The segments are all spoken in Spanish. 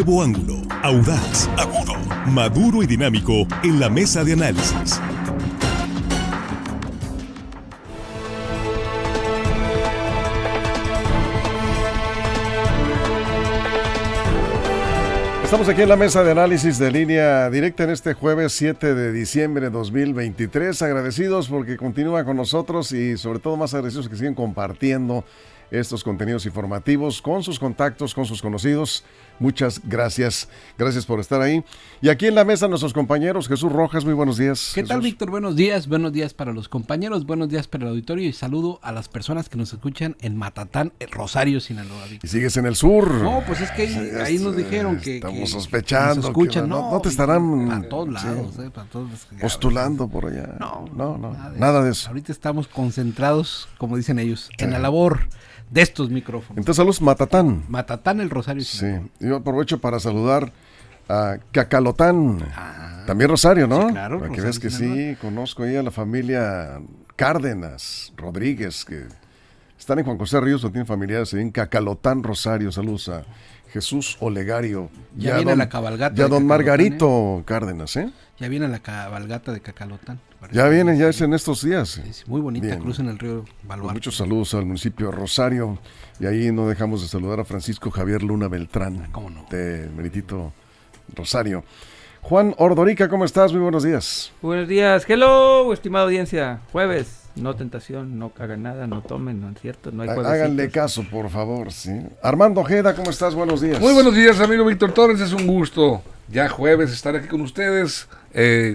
nuevo ángulo, audaz, agudo, maduro y dinámico en la mesa de análisis. Estamos aquí en la mesa de análisis de Línea Directa en este jueves 7 de diciembre de 2023. Agradecidos porque continúan con nosotros y sobre todo más agradecidos que siguen compartiendo estos contenidos informativos con sus contactos, con sus conocidos. Muchas gracias. Gracias por estar ahí. Y aquí en la mesa nuestros compañeros. Jesús Rojas, muy buenos días. ¿Qué Jesús. tal, Víctor? Buenos días para los compañeros, buenos días para el auditorio y saludo a las personas que nos escuchan en Matatán, Rosario, Sinaloa, Víctor. Y sigues en el sur. No, pues es que ahí nos dijeron que estamos sospechando. Nos escuchan, que no te estarán a todos lados, sí, para todos postulando por allá. No, nada de eso. Ahorita estamos concentrados, como dicen ellos, en la labor de estos micrófonos. Entonces, saludos, Matatán. Matatán, el Rosario. Sí, yo aprovecho para saludar a Cacalotán, también Rosario, ¿no? Sí, claro. Para que Rosario, veas que Sinaloa. sí, conozco ahí a la familia Cárdenas Rodríguez, que están en Juan José Ríos, o tienen familiares en Cacalotán, Rosario. Saludos a Jesús Olegario. Ya viene la cabalgata. Ya de don Cacalotán, Margarito Cárdenas, ¿eh? Ya viene la cabalgata de Cacalotán. Ya vienen, ya es en estos días. Es muy bonita, Bien. cruz en el río Pues Baluarte. muchos saludos al municipio de Rosario. Y ahí no dejamos de saludar a Francisco Javier Luna Beltrán, ¿Cómo no? de Meritito Rosario. Juan Ordorica, ¿cómo estás? Muy buenos días. Buenos días, hello, estimada audiencia. Jueves, no tentación, no hagan nada, no tomen, no es cierto, no hay jueves. Háganle caso, por favor, sí. Armando Ojeda, ¿cómo estás? Buenos días. Muy buenos días, amigo Víctor Torres, es un gusto ya jueves estar aquí con ustedes.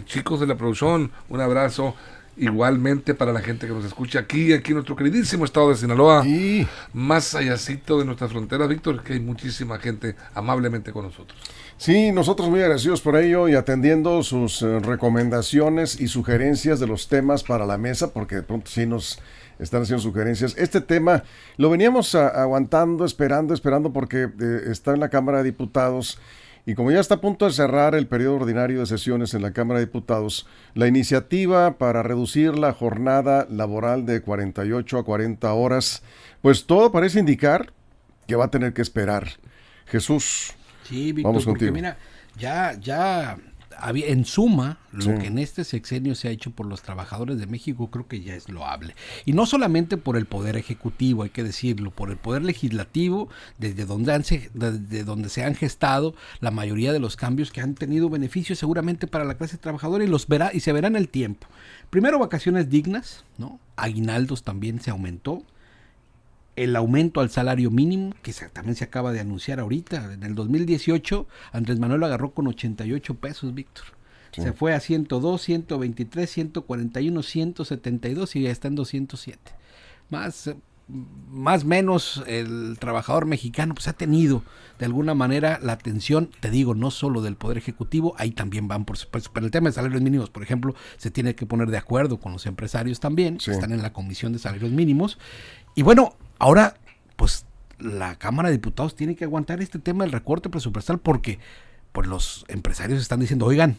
Chicos de la producción, un abrazo igualmente para la gente que nos escucha aquí en nuestro queridísimo estado de Sinaloa, Y más allácito de nuestras fronteras, Víctor, que hay muchísima gente amablemente con nosotros. sí, nosotros muy agradecidos por ello y atendiendo sus recomendaciones y sugerencias de los temas para la mesa, porque de pronto sí nos están haciendo sugerencias. Este tema lo veníamos aguantando, esperando, porque está en la Cámara de Diputados. Y como ya está a punto de cerrar el periodo ordinario de sesiones en la Cámara de Diputados, la iniciativa para reducir la jornada laboral de 48 a 40 horas, pues todo parece indicar que va a tener que esperar. Jesús, Sí, Víctor, vamos porque contigo. mira, ya había, en suma, lo Sí. que en este sexenio se ha hecho por los trabajadores de México, creo que ya es loable. Y no solamente por el Poder Ejecutivo, hay que decirlo, por el Poder Legislativo, desde donde se han gestado la mayoría de los cambios que han tenido beneficios seguramente para la clase trabajadora y se verá en el tiempo. Primero, vacaciones dignas, ¿no? Aguinaldos también se aumentó. El aumento al salario mínimo, que también se acaba de anunciar ahorita. En el 2018, Andrés Manuel lo agarró con 88 pesos, Víctor. Sí. Se fue a 102, 123, 141, 172 y ya está en 207. Más menos el trabajador mexicano pues ha tenido de alguna manera la atención, te digo, no solo del Poder Ejecutivo, ahí también van por supuesto, pero el tema de salarios mínimos, por ejemplo, se tiene que poner de acuerdo con los empresarios también, Sí. que están en la Comisión de Salarios Mínimos. Y bueno, ahora pues la Cámara de Diputados tiene que aguantar este tema del recorte presupuestal porque pues los empresarios están diciendo, oigan,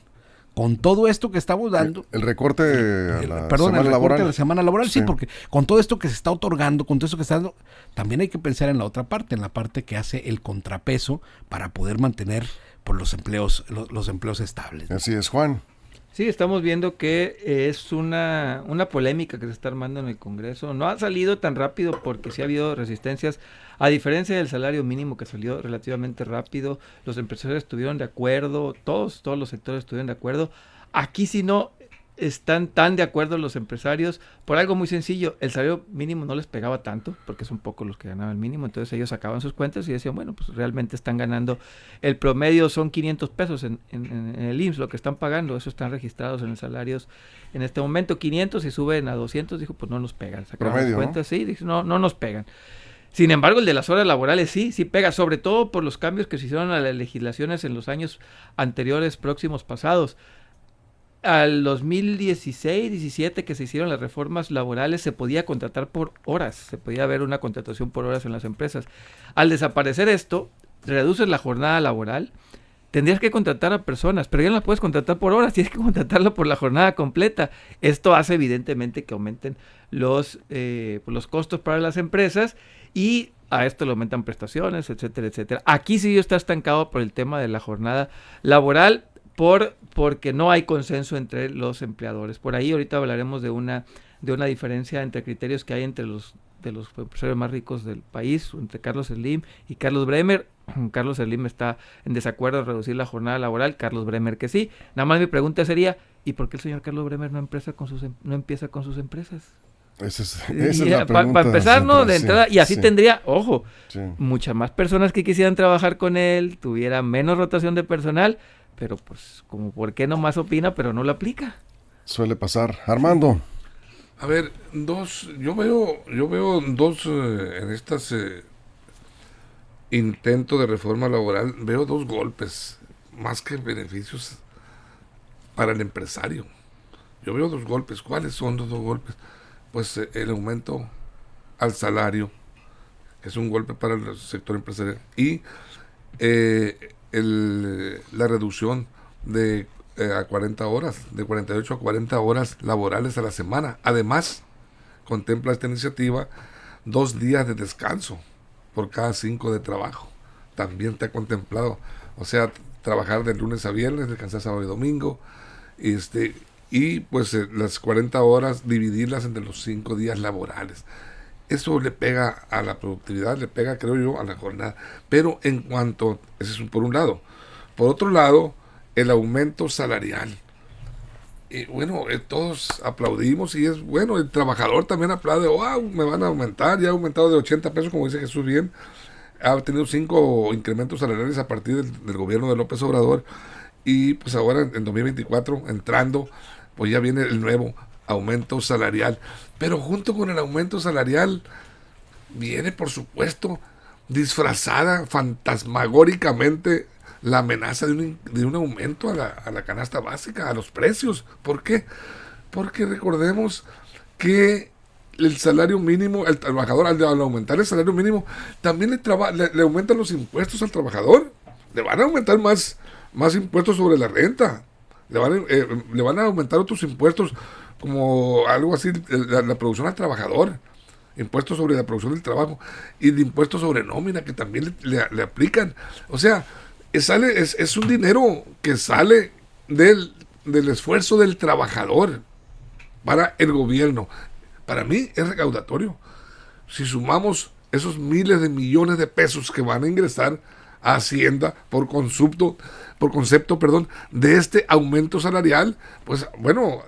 con todo esto que estamos dando, El recorte a la perdón, semana el recorte laboral. de la semana laboral, sí, Sí. porque con todo esto que se está otorgando, con todo esto que está dando, también hay que pensar en la otra parte, en la parte que hace el contrapeso para poder mantener por los empleos estables, ¿no? Así es, Juan. Sí, estamos viendo que es una polémica que se está armando en el Congreso. No ha salido tan rápido porque sí ha habido resistencias. A diferencia del salario mínimo que salió relativamente rápido, los empresarios estuvieron de acuerdo, todos los sectores estuvieron de acuerdo. Aquí sí no están tan de acuerdo los empresarios por algo muy sencillo. El salario mínimo no les pegaba tanto porque son pocos los que ganaban el mínimo, entonces ellos sacaban sus cuentas y decían, bueno, pues realmente están ganando, el promedio son 500 pesos en el IMSS, lo que están pagando, eso están registrados en los salarios en este momento, 500 y suben a 200, dijo, pues no nos pegan, sacaban Promedio, sus cuentas, sí, dijo, no nos pegan. Sin embargo, el de las horas laborales sí pega, sobre todo por los cambios que se hicieron a las legislaciones en los años anteriores, próximos, pasados. Al 2016-17 que se hicieron las reformas laborales se podía contratar por horas, se podía haber una contratación por horas en las empresas. Al desaparecer esto, reduces la jornada laboral, tendrías que contratar a personas, pero ya no las puedes contratar por horas, tienes que contratarlo por la jornada completa. Esto hace evidentemente que aumenten los costos para las empresas y a esto le aumentan prestaciones, etcétera, etcétera. Aquí sí está estancado por el tema de la jornada laboral, porque no hay consenso entre los empleadores. Por ahí ahorita hablaremos de una diferencia entre criterios que hay entre los empresarios más ricos del país, entre Carlos Slim y Carlos Bremer. Carlos Slim está en desacuerdo en reducir la jornada laboral, Carlos Bremer que sí. Nada más mi pregunta sería, ¿y por qué el señor Carlos Bremer no empieza con sus empresas? Esa es la pregunta. Para empezar, ¿no? De sí, entrada, y así sí. tendría, ojo, Sí. muchas más personas que quisieran trabajar con él, tuviera menos rotación de personal, pero pues, como por qué nomás opina, pero no lo aplica. Suele pasar. Armando. A ver, yo veo dos en estas intentos de reforma laboral, veo dos golpes, más que beneficios para el empresario. Yo veo dos golpes. ¿Cuáles son los dos golpes? Pues el aumento al salario, que es un golpe para el sector empresarial, y la reducción de a 40 horas, de 48 a 40 horas laborales a la semana. Además, contempla esta iniciativa 2 días de descanso por cada 5 de trabajo. También está contemplado, o sea, trabajar de lunes a viernes, descansar sábado y domingo, y pues las 40 horas dividirlas entre los 5 días laborales. Eso le pega a la productividad, le pega, creo yo, a la jornada. Pero en cuanto, ese es por un lado. Por otro lado, el aumento salarial. Y bueno, todos aplaudimos y es bueno, el trabajador también aplaude, wow, me van a aumentar, ya ha aumentado de 80 pesos, como dice Jesús bien, ha tenido 5 incrementos salariales a partir del gobierno de López Obrador, y pues ahora en 2024, entrando, pues ya viene el nuevo aumento salarial. Pero junto con el aumento salarial viene, por supuesto, disfrazada fantasmagóricamente la amenaza de un aumento a la canasta básica, a los precios. ¿Por qué? Porque recordemos que el salario mínimo, el trabajador al aumentar el salario mínimo, también le aumentan los impuestos al trabajador. Le van a aumentar más impuestos sobre la renta. Le van a aumentar otros impuestos, como algo así, la producción al trabajador, impuestos sobre la producción del trabajo, y de impuestos sobre nómina que también le aplican. O sea, es un dinero que sale del esfuerzo del trabajador para el gobierno. Para mí es recaudatorio. Si sumamos esos miles de millones de pesos que van a ingresar a Hacienda por concepto, de este aumento salarial, pues bueno,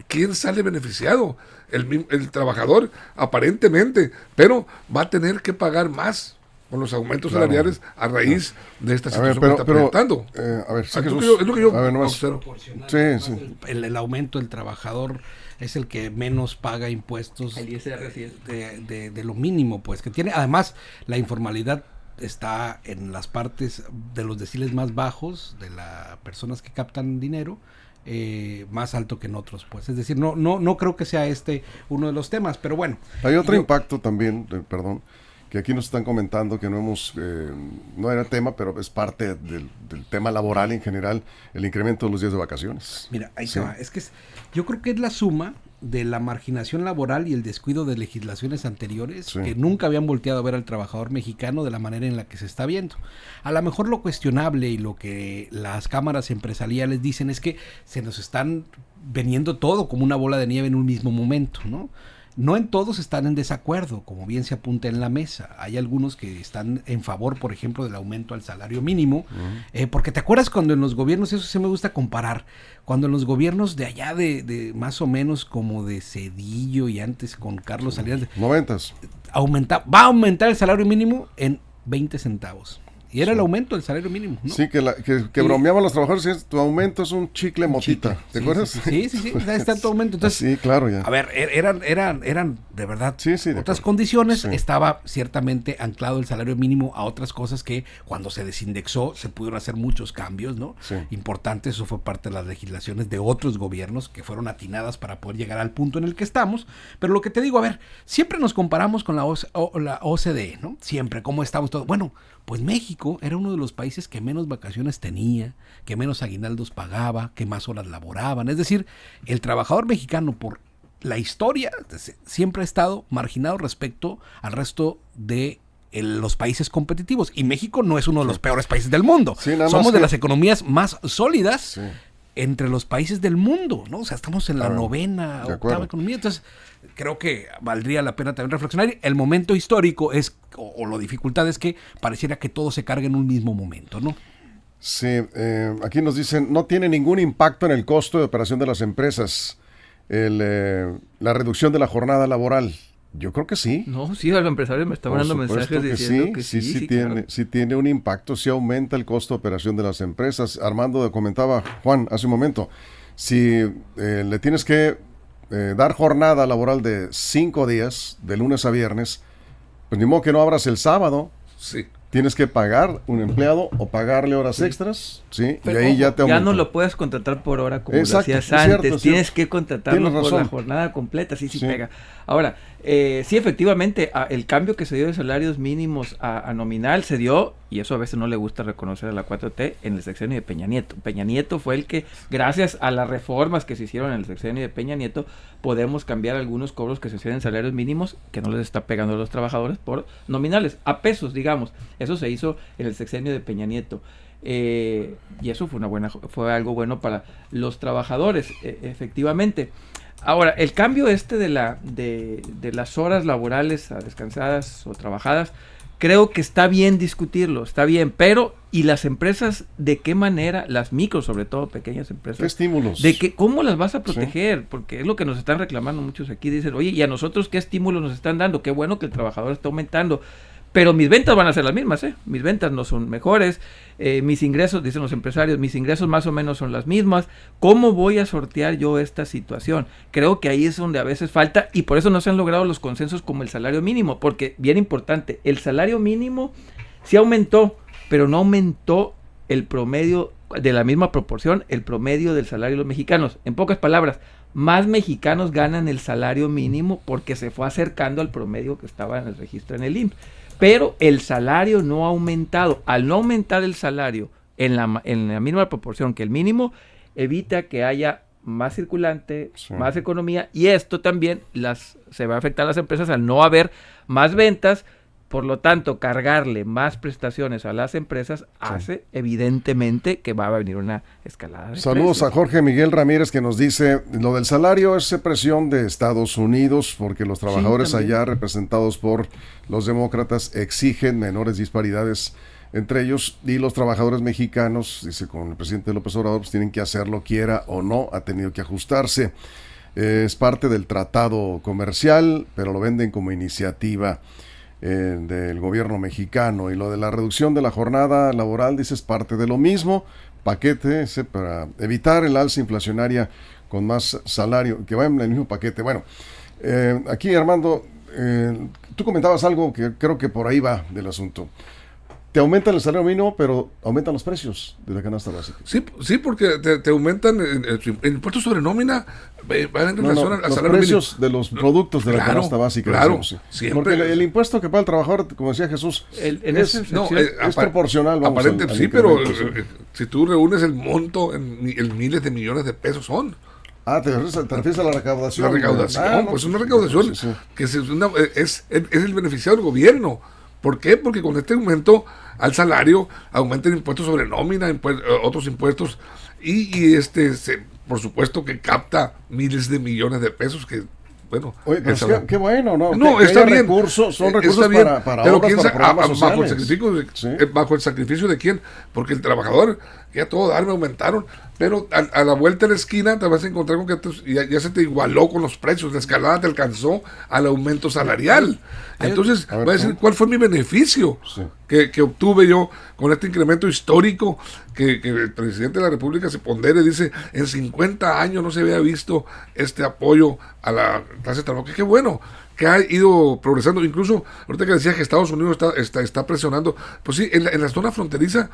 ¿quién sale beneficiado? El trabajador, aparentemente, pero va a tener que pagar más con los aumentos salariales a raíz de esta situación que está presentando. A ver, sí, Es Jesús. lo que yo A ver, nomás. observo. Sí. El aumento del trabajador es el que menos paga impuestos El ISR sí es. de lo mínimo, pues, que tiene. Además, la informalidad está en las partes de los deciles más bajos de las personas que captan dinero, más alto que en otros, pues. Es decir, no creo que sea uno de los temas, pero bueno. Hay otro impacto también, perdón, que aquí nos están comentando que no era tema, pero es parte del tema laboral en general, el incremento de los días de vacaciones. Mira, ahí Sí. se va. Es que yo creo que es la suma de la marginación laboral y el descuido de legislaciones anteriores Sí. que nunca habían volteado a ver al trabajador mexicano de la manera en la que se está viendo. A lo mejor lo cuestionable y lo que las cámaras empresariales dicen es que se nos están veniendo todo como una bola de nieve en un mismo momento, ¿no? No en todos están en desacuerdo, como bien se apunta en la mesa. Hay algunos que están en favor, por ejemplo, del aumento al salario mínimo, porque te acuerdas cuando en los gobiernos, eso sí me gusta comparar, cuando en los gobiernos de allá de más o menos como de Cedillo y antes con Carlos Salinas, 90s. va a aumentar el salario mínimo en 20 centavos. Y era el aumento del salario mínimo, ¿no? Sí, que bromeaban los trabajadores, y tu aumento es un chicle motita, ¿te acuerdas? Sí, está tu aumento. Entonces, Sí, claro, ya. a ver, eran de verdad Sí, de otras acuerdo. condiciones. Sí. Estaba ciertamente anclado el salario mínimo a otras cosas que cuando se desindexó se pudieron hacer muchos cambios, ¿no? Sí. Importantes, eso fue parte de las legislaciones de otros gobiernos que fueron atinadas para poder llegar al punto en el que estamos. Pero lo que te digo, a ver, siempre nos comparamos con la OCDE, ¿no? Siempre, ¿cómo estamos todos? Bueno, pues México era uno de los países que menos vacaciones tenía, que menos aguinaldos pagaba, que más horas laboraban. Es decir, el trabajador mexicano, por la historia siempre ha estado marginado respecto al resto de los países competitivos. Y México no es uno de los peores países del mundo. Sí, somos de las economías más sólidas Sí. entre los países del mundo, ¿no? O sea, estamos en la novena, de acuerdo. octava economía. Entonces, creo que valdría la pena también reflexionar. El momento histórico es, o la dificultad es que pareciera que todo se carga en un mismo momento, ¿no? Sí, aquí nos dicen, no tiene ningún impacto en el costo de operación de las empresas la reducción de la jornada laboral. Yo creo que sí. No, sí, a los empresarios me estaban Por dando supuesto mensajes diciendo que sí, tiene, claro. sí tiene un impacto, sí aumenta el costo de operación de las empresas. Armando comentaba, Juan, hace un momento, si le tienes que dar jornada laboral de 5 días, de lunes a viernes, pues ni modo que no abras el sábado. Sí. Tienes que pagar un empleado o pagarle horas extras, ¿sí? Pero, y ahí ya ojo, te aumenta. ya no lo puedes contratar por hora como Exacto, lo es hacías cierto, antes. es Tienes cierto. que contratarlo Tienes por la razón. jornada completa, sí Sí. pega. Ahora, sí, efectivamente, el cambio que se dio de salarios mínimos a nominal se dio, y eso a veces no le gusta reconocer a la 4T, en el sexenio de Peña Nieto. Peña Nieto fue el que, gracias a las reformas que se hicieron en el sexenio de Peña Nieto, podemos cambiar algunos cobros que se hacían en salarios mínimos, que no les está pegando a los trabajadores, por nominales, a pesos, digamos. Eso se hizo en el sexenio de Peña Nieto. Y eso fue algo bueno para los trabajadores, efectivamente. Ahora, el cambio de las horas laborales a descansadas o trabajadas, creo que está bien discutirlo, está bien, pero ¿y las empresas de qué manera, las micros, sobre todo pequeñas empresas? ¿Qué estímulos? ¿Cómo las vas a proteger? Porque es lo que nos están reclamando muchos aquí, dicen, oye, ¿y a nosotros qué estímulos nos están dando? Qué bueno que el trabajador está aumentando. Pero mis ventas van a ser las mismas, ¿eh? Mis ventas no son mejores, mis ingresos, dicen los empresarios, mis ingresos más o menos son las mismas. ¿Cómo voy a sortear yo esta situación? Creo que ahí es donde a veces falta, y por eso no se han logrado los consensos como el salario mínimo, porque, bien importante, el salario mínimo sí aumentó, pero no aumentó el promedio de la misma proporción, el promedio del salario de los mexicanos. En pocas palabras, más mexicanos ganan el salario mínimo porque se fue acercando al promedio que estaba en el registro en el IMSS. Pero el salario no ha aumentado. Al no aumentar el salario en la misma proporción que el mínimo, evita que haya más circulante, Sí. más economía, y esto también se va a afectar a las empresas al no haber más ventas. Por lo tanto, cargarle más prestaciones a las empresas hace evidentemente que va a venir una escalada de Saludos precios. a Jorge Miguel Ramírez, que nos dice, lo del salario es presión de Estados Unidos porque los trabajadores también. allá representados por los demócratas exigen menores disparidades entre ellos, y los trabajadores mexicanos, dice, con el presidente López Obrador, pues tienen que hacerlo, quiera o no, ha tenido que ajustarse. Es parte del tratado comercial, pero lo venden como iniciativa del gobierno mexicano. Y lo de la reducción de la jornada laboral, dice, es parte de lo mismo, paquete ese para evitar el alza inflacionaria con más salario, que va en el mismo paquete. Bueno, aquí Armando, tú comentabas algo que creo que por ahí va del asunto. Te aumentan el salario mínimo, pero aumentan los precios de la canasta básica. Sí, porque te aumentan el impuesto sobre nómina, va en relación al los salario precios mínimo. de los productos de la Claro, canasta básica. claro, decimos, sí. siempre. Porque el impuesto que paga el trabajador, como decía Jesús, En es, esa No, sección- es proporcional. Vamos, aparente, al sí, pero incremento, sí. si tú reúnes el monto en miles de millones de pesos son. ¿Te refieres a la recaudación? La recaudación, No, pues una recaudación sí, sí. que es el beneficiado del gobierno. ¿Por qué? Porque con este aumento al salario aumentan impuestos sobre nómina, otros impuestos, y por supuesto que capta miles de millones de pesos que, bueno... Oye, pero qué bueno, ¿no? No, que está haya bien. recursos, son Está recursos bien, para pero obras, ¿quién para programas bajo el sociales. sacrificio Sí. bajo el sacrificio de quién? Porque el trabajador, ya todo dar, me aumentaron, pero a la vuelta de la esquina te vas a encontrar con que ya se te igualó con los precios, la escalada te alcanzó al aumento salarial. Entonces, A ver, voy a decir, ¿cómo? ¿cuál fue mi beneficio Sí. que obtuve yo con este incremento histórico que el presidente de la República se pondere? Dice, en 50 años no se había visto este apoyo a la clase trabajadora. Qué bueno que ha ido progresando. Incluso, ahorita que decía que Estados Unidos está presionando, pues sí, en la zona fronteriza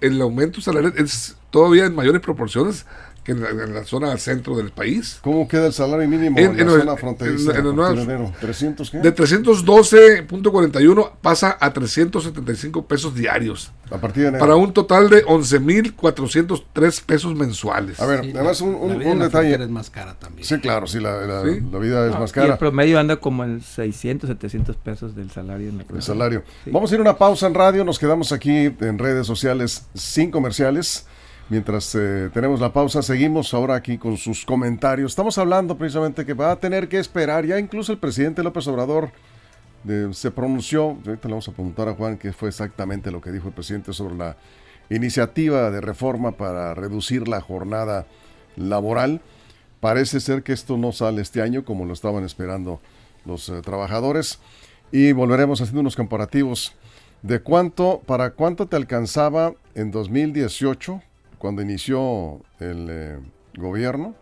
el aumento salarial es todavía en mayores proporciones que en la zona centro del país. ¿Cómo queda el salario mínimo en la zona fronteriza? En enero? ¿300 qué? De 312.41 pasa a 375 pesos diarios. A partir de enero. Para un total de 11.403 pesos mensuales. A ver, Sí, además la vida un en la detalle. frontera es más cara también. Sí, claro, sí, la Sí. vida es más Y el cara. promedio anda como en 600, 700 pesos del salario en la El salario. Sí. Vamos a ir a una pausa en radio, nos quedamos aquí en redes sociales sin comerciales. Mientras tenemos la pausa, seguimos ahora aquí con sus comentarios. Estamos hablando precisamente que va a tener que esperar, ya incluso el presidente López Obrador se pronunció, ahorita le vamos a preguntar a Juan qué fue exactamente lo que dijo el presidente sobre la iniciativa de reforma para reducir la jornada laboral. Parece ser que esto no sale este año como lo estaban esperando los trabajadores, y volveremos haciendo unos comparativos de para cuánto te alcanzaba en 2018 cuando inició el gobierno,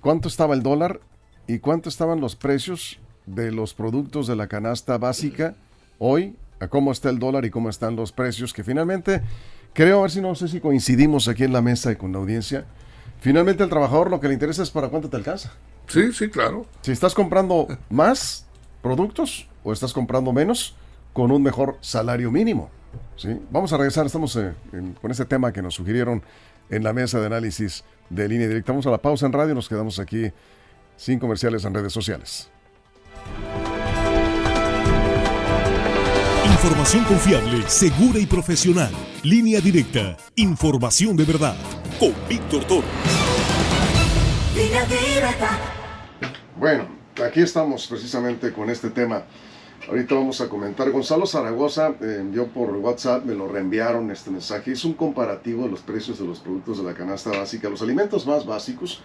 cuánto estaba el dólar y cuánto estaban los precios de los productos de la canasta básica hoy, a cómo está el dólar y cómo están los precios, que finalmente creo, a ver si no sé si coincidimos aquí en la mesa y con la audiencia, finalmente al trabajador lo que le interesa es para cuánto te alcanza. Sí, sí, claro. Si estás comprando más productos o estás comprando menos con un mejor salario mínimo. ¿Sí? Vamos a regresar, estamos con este tema que nos sugirieron en la mesa de análisis de Línea Directa. Vamos a la pausa en radio, nos quedamos aquí sin comerciales en redes sociales. Información confiable, segura y profesional. Línea Directa. Información de verdad. Con Víctor Torres. Línea Directa. Bueno, aquí estamos precisamente con este tema. Ahorita vamos a comentar. Gonzalo Zaragoza envió por WhatsApp, me lo reenviaron este mensaje. Es un comparativo de los precios de los productos de la canasta básica, los alimentos más básicos.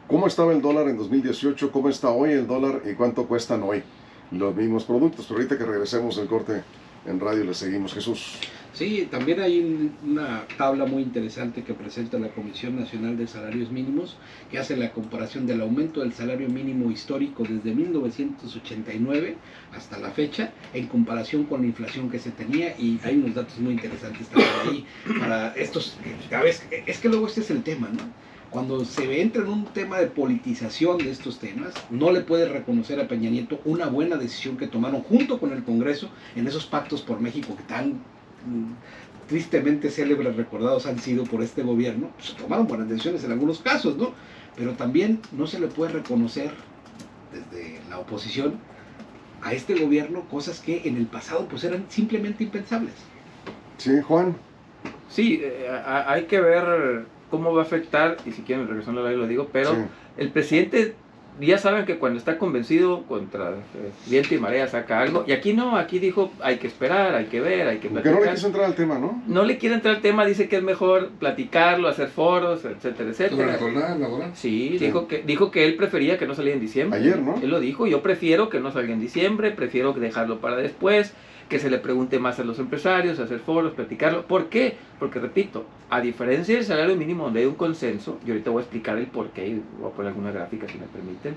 ¿Cómo estaba el dólar en 2018? ¿Cómo está hoy el dólar? ¿Y cuánto cuestan hoy los mismos productos? Pero ahorita que regresemos del corte en radio le seguimos. Jesús. Sí, también hay una tabla muy interesante que presenta la Comisión Nacional de Salarios Mínimos, que hace la comparación del aumento del salario mínimo histórico desde 1989 hasta la fecha, en comparación con la inflación que se tenía, y hay unos datos muy interesantes también ahí para estos. A veces, es que luego este es el tema, ¿no? Cuando se entra en un tema de politización de estos temas, no le puede reconocer a Peña Nieto una buena decisión que tomaron junto con el Congreso en esos pactos por México que tan tristemente célebres recordados han sido por este gobierno. Se tomaron buenas decisiones en algunos casos, ¿no? Pero también no se le puede reconocer desde la oposición a este gobierno cosas que en el pasado pues eran simplemente impensables. Sí, Juan. Sí, hay que ver cómo va a afectar, y si quieren regresando a lo digo, pero Sí. el presidente, ya saben que cuando está convencido contra viento y marea saca algo, y aquí no, aquí dijo hay que esperar, hay que ver, hay que Porque platicar. no le quiso entrar al tema, ¿no? No le quiere entrar al tema, dice que es mejor platicarlo, hacer foros, etcétera, Sobre la etcétera. jornada laboral. Sí, Sí. dijo que él prefería que no saliera en diciembre. Ayer, ¿no? Él lo dijo, yo prefiero que no salga en diciembre, prefiero dejarlo para después, que se le pregunte más a los empresarios, hacer foros, platicarlo. ¿Por qué? Porque, repito, a diferencia del salario mínimo donde hay un consenso, y ahorita voy a explicar el por qué, y voy a poner alguna gráfica si me permiten,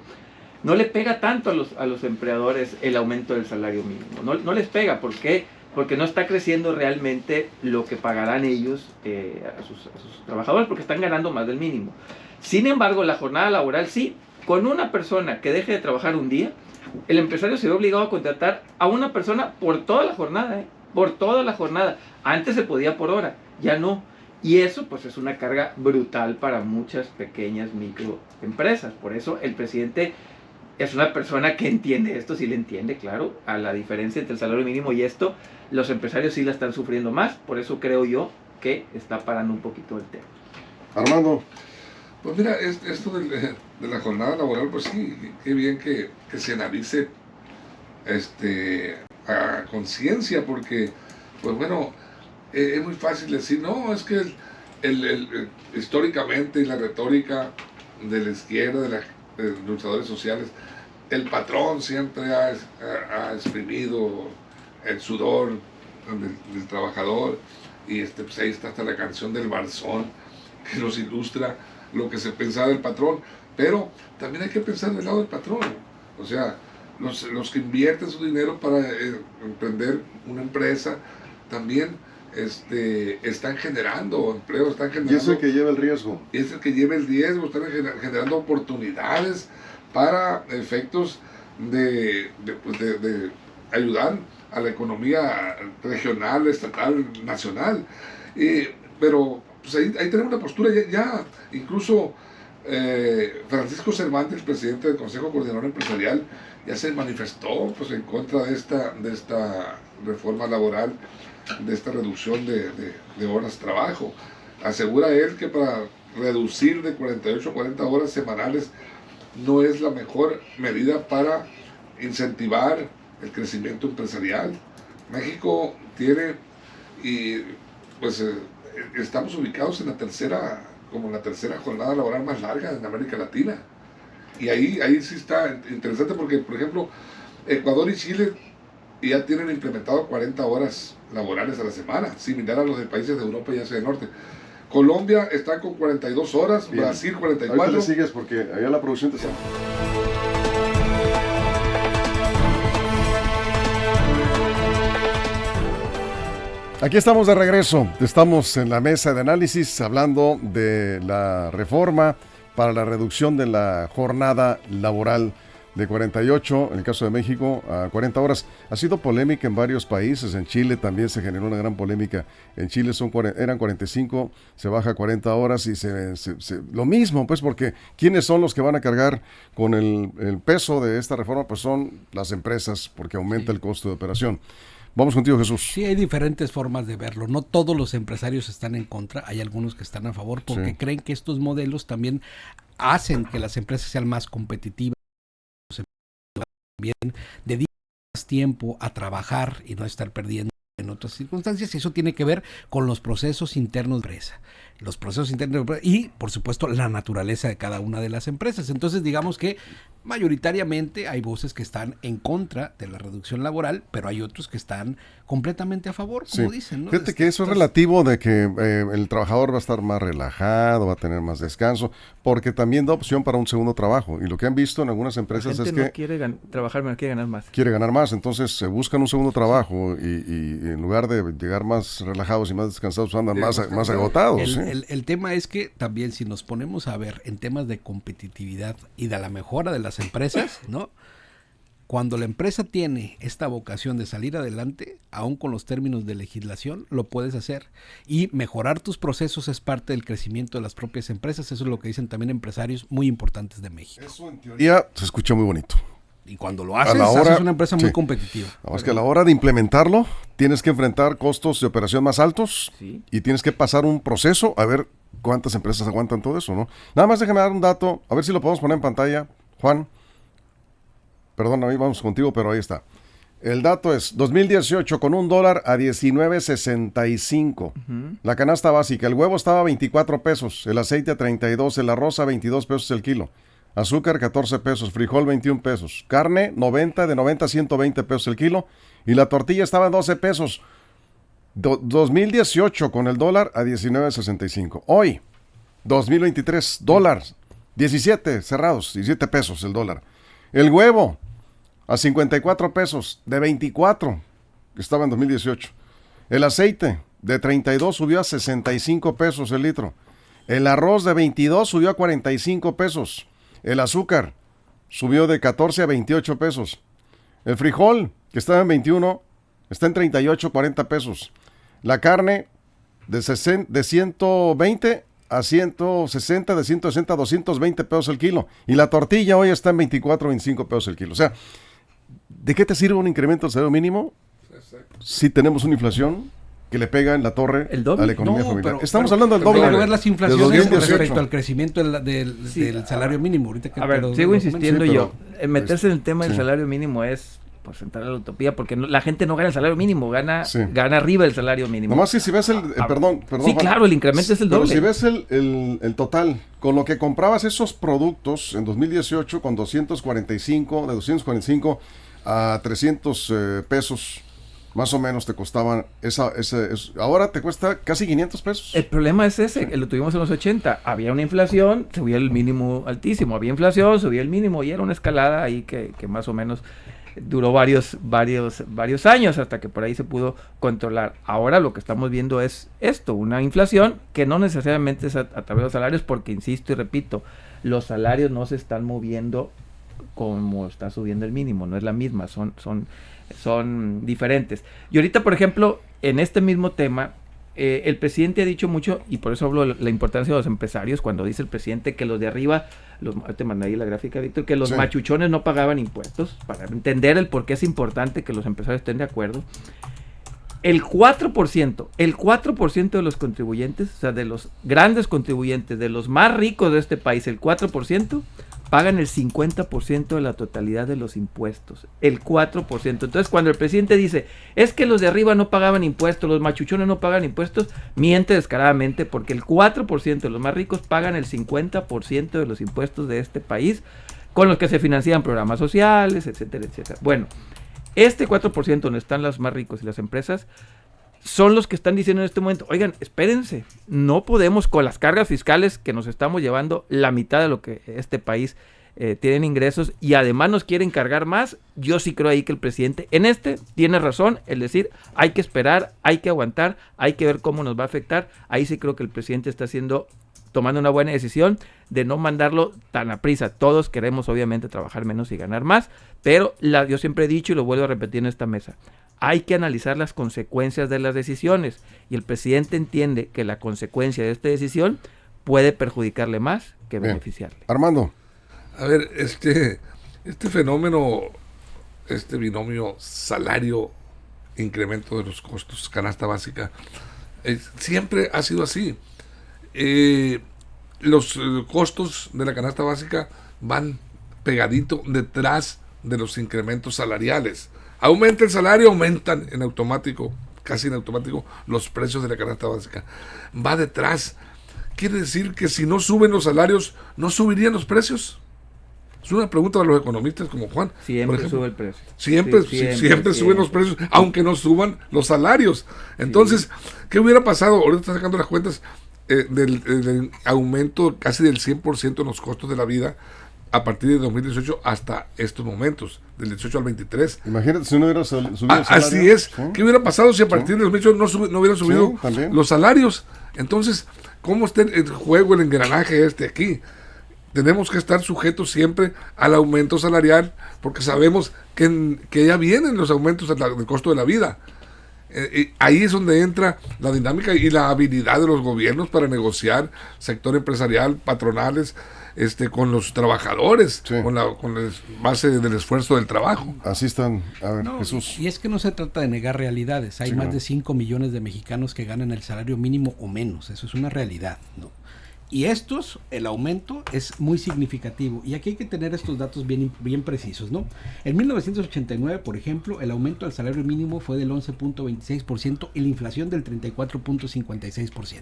no le pega tanto a los empleadores el aumento del salario mínimo. No les pega. ¿Por qué? Porque no está creciendo realmente lo que pagarán ellos a sus trabajadores, porque están ganando más del mínimo. Sin embargo, la jornada laboral sí. Con una persona que deje de trabajar un día, el empresario se ve obligado a contratar a una persona por toda la jornada, por toda la jornada. Antes se podía por hora, ya no. Y eso pues es una carga brutal para muchas pequeñas microempresas. Por eso el presidente es una persona que entiende esto, sí le entiende, claro, a la diferencia entre el salario mínimo y esto, los empresarios sí la están sufriendo más. Por eso creo yo que está parando un poquito el tema. Armando. Pues mira, esto de la jornada laboral, pues sí, qué bien que se analice a conciencia, porque, pues bueno, es muy fácil decir, no, es que históricamente la retórica de la izquierda, de los luchadores sociales, el patrón siempre ha exprimido el sudor del trabajador, y pues ahí está hasta la canción del Barzón, que nos ilustra lo que se pensaba del patrón, pero también hay que pensar del lado del patrón. O sea, los que invierten su dinero para emprender una empresa, también están generando empleo, están generando... Y es el que lleva el riesgo. Y es el que lleva el riesgo, están generando oportunidades para efectos de ayudar a la economía regional, estatal, nacional. Pero pues ahí tenemos una postura ya incluso Francisco Cervantes, el presidente del Consejo Coordinador Empresarial, ya se manifestó pues en contra de esta reforma laboral, de esta reducción de horas de trabajo. Asegura él que para reducir de 48 a 40 horas semanales no es la mejor medida para incentivar el crecimiento empresarial. México tiene, y pues estamos ubicados en la tercera jornada laboral más larga en América Latina. Y ahí sí está interesante porque, por ejemplo, Ecuador y Chile ya tienen implementado 40 horas laborales a la semana, similar a los de países de Europa y Asia del Norte. Colombia está con 42 horas, bien. Brasil 44. Ahorita le sigues porque allá la producción te sabe. Aquí estamos de regreso, estamos en la mesa de análisis hablando de la reforma para la reducción de la jornada laboral de 48, en el caso de México, a 40 horas. Ha sido polémica en varios países, en Chile también se generó una gran polémica. En Chile eran 45, se baja a 40 horas y lo mismo, pues, porque ¿quiénes son los que van a cargar con el peso de esta reforma? Pues son las empresas, porque aumenta el costo de operación. Vamos contigo, Jesús. Sí, hay diferentes formas de verlo. No todos los empresarios están en contra. Hay algunos que están a favor porque creen que estos modelos también hacen que las empresas sean más competitivas. También dedican más tiempo a trabajar y no estar perdiendo en otras circunstancias. Y eso tiene que ver con los procesos internos de la empresa. Los procesos internos de la empresa y, por supuesto, la naturaleza de cada una de las empresas. Entonces, digamos que mayoritariamente hay voces que están en contra de la reducción laboral, pero hay otros que están completamente a favor, como dicen, ¿no? Fíjate que eso es relativo de que el trabajador va a estar más relajado, va a tener más descanso, porque también da opción para un segundo trabajo. Y lo que han visto en algunas empresas es que... no quiere trabajar, quiere ganar más. Quiere ganar más, entonces se buscan un segundo trabajo y en lugar de llegar más relajados y más descansados, andan más agotados. El tema es que también si nos ponemos a ver en temas de competitividad y de la mejora de las empresas, ¿no? Cuando la empresa tiene esta vocación de salir adelante, aún con los términos de legislación, lo puedes hacer. Y mejorar tus procesos es parte del crecimiento de las propias empresas. Eso es lo que dicen también empresarios muy importantes de México. Eso en teoría se escucha muy bonito. Y cuando lo haces, haces una empresa muy competitiva. Es que a la hora de implementarlo, tienes que enfrentar costos de operación más altos y tienes que pasar un proceso a ver cuántas empresas aguantan todo eso, ¿no? Nada más déjame dar un dato, a ver si lo podemos poner en pantalla, Juan. Perdón, ahí vamos contigo, pero ahí está. El dato es 2018 con $1 a 19.65. La canasta básica, el huevo estaba a 24 pesos, el aceite a 32, el arroz a 22 pesos el kilo. Azúcar 14 pesos, frijol 21 pesos, carne 90, de 90 a 120 pesos el kilo y la tortilla estaba a 12 pesos. 2018 con el dólar a 19.65. Hoy, 2023, dólares 17 cerrados, 17 pesos el dólar. El huevo a 54 pesos, de 24 que estaba en 2018. El aceite de 32 subió a 65 pesos el litro. El arroz de 22 subió a 45 pesos. El azúcar subió de 14 a 28 pesos. El frijol, que estaba en 21, está en 38, 40 pesos. La carne de 120 a 160, de 160 a 220 pesos el kilo. Y la tortilla hoy está en 24, 25 pesos el kilo. O sea, ¿de qué te sirve un incremento del salario mínimo si tenemos una inflación que le pega en la torre a la economía familiar? Estamos hablando del doble. Pero ver las inflaciones respecto al crecimiento del salario mínimo. Ahorita que sigo insistiendo yo. Meterse en el tema del salario mínimo es pues entrar a la utopía, porque la gente no gana el salario mínimo, gana arriba el salario mínimo. Nomás que si ves perdón. Sí, Juan, claro, el incremento es el doble. Pero si ves el total, con lo que comprabas esos productos en 2018 con 245, de 245 a 300 pesos, más o menos te costaban ahora te cuesta casi 500 pesos. El problema es ese, lo tuvimos en los 80, había una inflación, subía el mínimo altísimo, había inflación, subía el mínimo y era una escalada ahí que más o menos duró varios años hasta que por ahí se pudo controlar. Ahora lo que estamos viendo es esto, una inflación que no necesariamente es a través de los salarios, porque insisto y repito, los salarios no se están moviendo como está subiendo el mínimo, no es la misma, son diferentes. Y ahorita, por ejemplo, en este mismo tema, el presidente ha dicho mucho, y por eso hablo de la importancia de los empresarios, cuando dice el presidente que los de arriba, te mandé ahí la gráfica, Víctor, que los machuchones no pagaban impuestos, para entender el por qué es importante que los empresarios estén de acuerdo. El 4% de los contribuyentes, o sea, de los grandes contribuyentes, de los más ricos de este país, el 4%, pagan el 50% de la totalidad de los impuestos, el 4%. Entonces, cuando el presidente dice, es que los de arriba no pagaban impuestos, los machuchones no pagan impuestos, miente descaradamente, porque el 4% de los más ricos pagan el 50% de los impuestos de este país, con los que se financian programas sociales, etcétera, etcétera. Bueno, este 4% donde están los más ricos y las empresas, son los que están diciendo en este momento, oigan, espérense, no podemos con las cargas fiscales que nos estamos llevando la mitad de lo que este país tiene en ingresos y además nos quieren cargar más. Yo sí creo ahí que el presidente tiene razón, es decir, hay que esperar, hay que aguantar, hay que ver cómo nos va a afectar. Ahí sí creo que el presidente está tomando una buena decisión de no mandarlo tan a prisa. Todos queremos obviamente trabajar menos y ganar más, pero yo siempre he dicho y lo vuelvo a repetir en esta mesa, hay que analizar las consecuencias de las decisiones y el presidente entiende que la consecuencia de esta decisión puede perjudicarle más que beneficiarle. Armando. A ver, este fenómeno, este binomio salario, incremento de los costos, canasta básica, siempre ha sido así. Los costos de la canasta básica van pegadito detrás de los incrementos salariales. Aumenta el salario, aumentan en automático, casi en automático, los precios de la canasta básica. Va detrás. Quiere decir que si no suben los salarios, ¿no subirían los precios? Es una pregunta para los economistas como Juan. Siempre por ejemplo. Sube el precio. Siempre suben los precios, aunque no suban los salarios. Entonces, ¿qué hubiera pasado? Ahorita está sacando las cuentas del aumento casi del 100% en los costos de la vida a partir de 2018 hasta estos momentos, del 18 al 23. Imagínate si no hubiera subido el salario. Así es. ¿Sí? ¿Qué hubiera pasado si a partir de 2018 no hubieran subido los salarios? Entonces, ¿cómo está el juego, el engranaje aquí? Tenemos que estar sujetos siempre al aumento salarial porque sabemos que ya vienen los aumentos del costo de la vida. Ahí es donde entra la dinámica y la habilidad de los gobiernos para negociar, sector empresarial, patronales, con los trabajadores, con la base del esfuerzo del trabajo. Así están. A ver, Jesús. Y es que no se trata de negar realidades. Hay más de 5 millones de mexicanos que ganan el salario mínimo o menos. Eso es una realidad, ¿no? Y el aumento es muy significativo. Y aquí hay que tener estos datos bien precisos, ¿no? En 1989, por ejemplo, el aumento del salario mínimo fue del 11.26% y la inflación del 34.56%.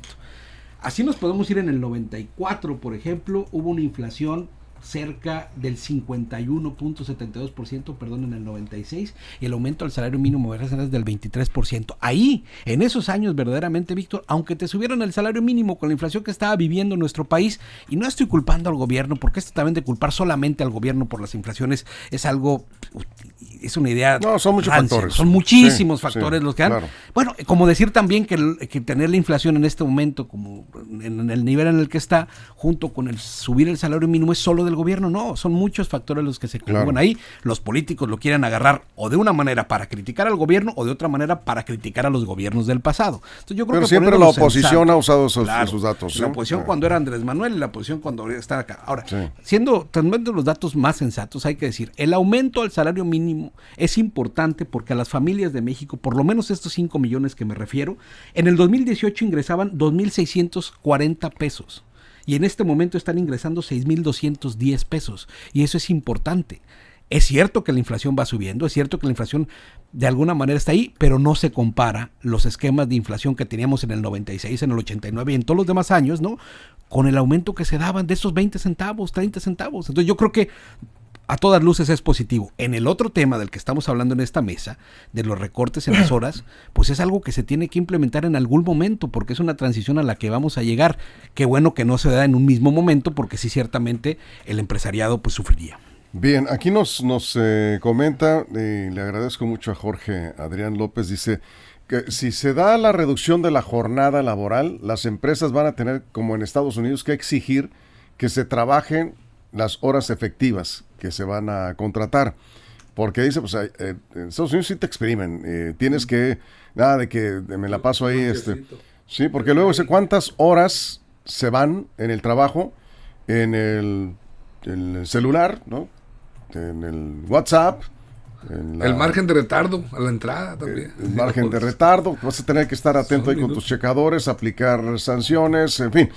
Así nos podemos ir en el 94, por ejemplo, hubo una inflación cerca del 51.72%, perdón, en el 96, y el aumento del salario mínimo es del 23%. Ahí, en esos años, verdaderamente, Víctor, aunque te subieron el salario mínimo con la inflación que estaba viviendo nuestro país, y no estoy culpando al gobierno, porque esto también de culpar solamente al gobierno por las inflaciones es algo, es una idea. No, son muchos factores. Son muchísimos factores los que han. Claro. Bueno, como decir también que tener la inflación en este momento, como en el nivel en el que está, junto con el subir el salario mínimo, es solo del gobierno. No, son muchos factores los que se conjugan ahí. Los políticos lo quieren agarrar o de una manera para criticar al gobierno o de otra manera para criticar a los gobiernos del pasado. Entonces, yo creo pero que siempre la oposición ha usado esos datos. La oposición cuando era Andrés Manuel y la oposición cuando está acá. Ahora, siendo también de los datos más sensatos, hay que decir, el aumento al salario mínimo es importante porque a las familias de México, por lo menos estos 5 millones que me refiero, en el 2018 ingresaban 2.640 pesos. Y en este momento están ingresando 6.210 pesos. Y eso es importante. Es cierto que la inflación va subiendo, es cierto que la inflación de alguna manera está ahí, pero no se compara los esquemas de inflación que teníamos en el 96, en el 89 y en todos los demás años, ¿no? Con el aumento que se daban de esos 20 centavos, 30 centavos. Entonces yo creo que a todas luces es positivo. En el otro tema del que estamos hablando en esta mesa, de los recortes en las horas, pues es algo que se tiene que implementar en algún momento, porque es una transición a la que vamos a llegar. Qué bueno que no se da en un mismo momento, porque sí, ciertamente el empresariado pues sufriría. Bien, aquí nos comenta, y le agradezco mucho a Jorge Adrián López, dice que si se da la reducción de la jornada laboral, las empresas van a tener, como en Estados Unidos, que exigir que se trabajen las horas efectivas que se van a contratar. Porque dice, pues en Estados Unidos sí te exprimen, tienes que, nada de que me la paso ahí, sí, porque luego dice cuántas horas se van en el trabajo, en el celular, ¿no? En el WhatsApp. El margen de retardo a la entrada también. El margen de retardo, vas a tener que estar atento ahí con tus checadores, aplicar sanciones, en fin.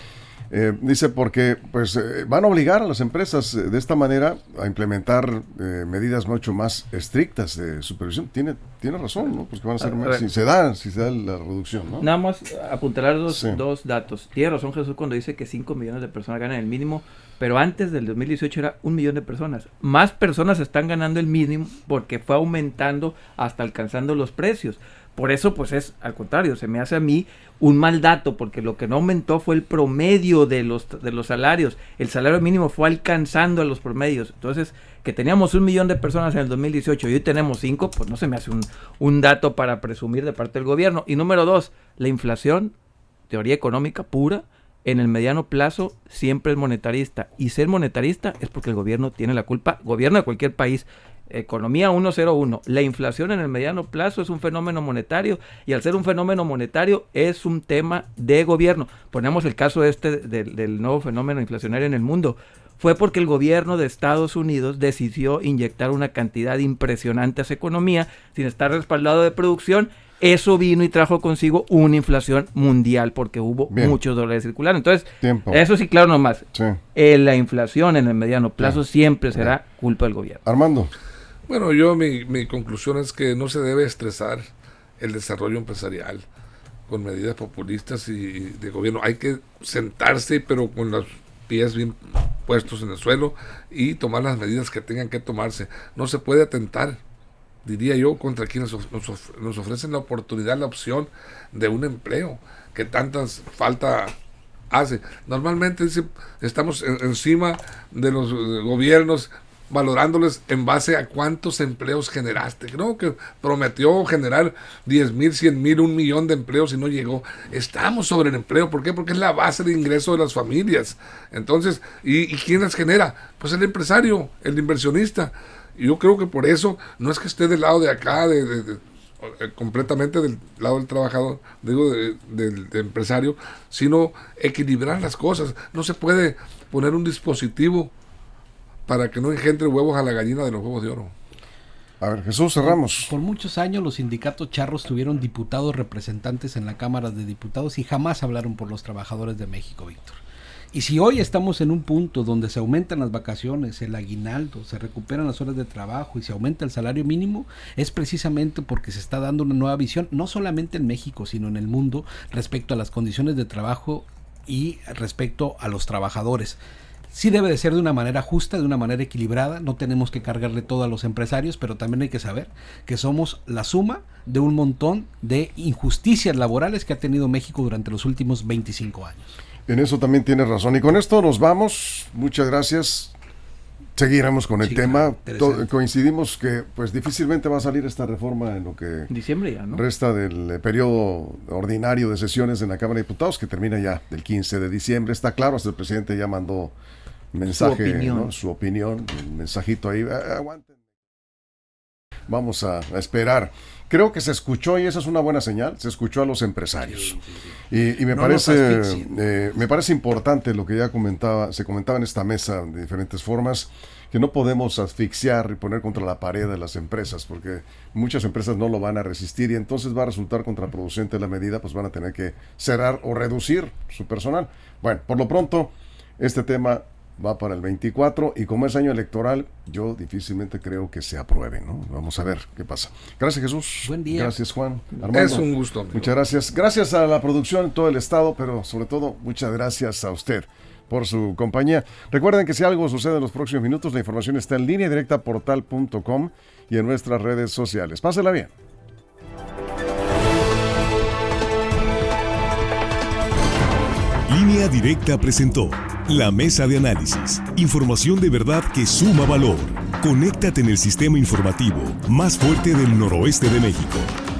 Dice porque pues van a obligar a las empresas de esta manera a implementar medidas mucho más estrictas de supervisión. Tiene razón, ¿no? Porque van a ser más, si se da la reducción, ¿no? Nada más apuntalar dos datos. Tiene razón Jesús cuando dice que 5 millones de personas ganan el mínimo, pero antes del 2018 era 1 millón de personas. Más personas están ganando el mínimo porque fue aumentando hasta alcanzando los precios. Por eso, pues es al contrario, se me hace a mí un mal dato, porque lo que no aumentó fue el promedio de los salarios. El salario mínimo fue alcanzando a los promedios. Entonces, que teníamos 1 millón de personas en el 2018 y hoy tenemos 5, pues no se me hace un dato para presumir de parte del gobierno. Y número 2, la inflación, teoría económica pura, en el mediano plazo siempre es monetarista. Y ser monetarista es porque el gobierno tiene la culpa, gobierno de cualquier país. Economía 101. La inflación en el mediano plazo es un fenómeno monetario y al ser un fenómeno monetario es un tema de gobierno. Ponemos el caso del nuevo fenómeno inflacionario en el mundo. Fue porque el gobierno de Estados Unidos decidió inyectar una cantidad impresionante a esa economía sin estar respaldado de producción. Eso vino y trajo consigo una inflación mundial porque hubo muchos dólares circulando. Entonces, eso sí, claro nomás. Sí. La inflación en el mediano plazo siempre será culpa del gobierno. Armando. Bueno, mi conclusión es que no se debe estresar el desarrollo empresarial con medidas populistas y de gobierno. Hay que sentarse, pero con los pies bien puestos en el suelo y tomar las medidas que tengan que tomarse. No se puede atentar, diría yo, contra quienes nos ofrecen la oportunidad, la opción de un empleo que tantas falta hace. Normalmente estamos encima de los gobiernos valorándoles en base a cuántos empleos generaste. Creo que prometió generar 10,000, 100,000, 1 millón de empleos y no llegó. Estamos sobre el empleo. ¿Por qué? Porque es la base de ingreso de las familias. Entonces, ¿y quién las genera? Pues el empresario, el inversionista. Y yo creo que por eso no es que esté del lado de acá, completamente del lado del trabajador, del empresario, sino equilibrar las cosas. No se puede poner un dispositivo para que no engendre huevos a la gallina de los huevos de oro. A ver, Jesús, cerramos. Por muchos años los sindicatos charros tuvieron diputados representantes en la Cámara de Diputados y jamás hablaron por los trabajadores de México, Víctor. Y si hoy estamos en un punto donde se aumentan las vacaciones, el aguinaldo, se recuperan las horas de trabajo y se aumenta el salario mínimo, es precisamente porque se está dando una nueva visión, no solamente en México, sino en el mundo, respecto a las condiciones de trabajo y respecto a los trabajadores. Sí debe de ser de una manera justa, de una manera equilibrada, no tenemos que cargarle todo a los empresarios, pero también hay que saber que somos la suma de un montón de injusticias laborales que ha tenido México durante los últimos 25 años. En eso también tienes razón. Y con esto nos vamos. Muchas gracias. Seguiremos con el tema. Coincidimos que pues difícilmente va a salir esta reforma en lo que diciembre ya, ¿no? Resta del periodo ordinario de sesiones en la Cámara de Diputados, que termina ya el 15 de diciembre. Está claro, hasta el presidente ya mandó mensaje, su opinión, un mensajito ahí. Aguanten. Vamos a esperar. Creo que se escuchó, y esa es una buena señal, se escuchó a los empresarios. Y me parece importante lo que ya se comentaba en esta mesa de diferentes formas, que no podemos asfixiar y poner contra la pared a las empresas, porque muchas empresas no lo van a resistir y entonces va a resultar contraproducente la medida, pues van a tener que cerrar o reducir su personal. Bueno, por lo pronto, este tema va para el 24 y como es año electoral, yo difícilmente creo que se apruebe, ¿no? Vamos a ver qué pasa. Gracias, Jesús. Buen día. Gracias, Juan. Armando. Es un gusto, amigo. Muchas gracias. Gracias a la producción en todo el estado, pero sobre todo muchas gracias a usted por su compañía. Recuerden que si algo sucede en los próximos minutos, la información está en línea directa portal.com y en nuestras redes sociales. Pásela bien. Línea Directa presentó La Mesa de Análisis. Información de verdad que suma valor. Conéctate en el sistema informativo más fuerte del noroeste de México.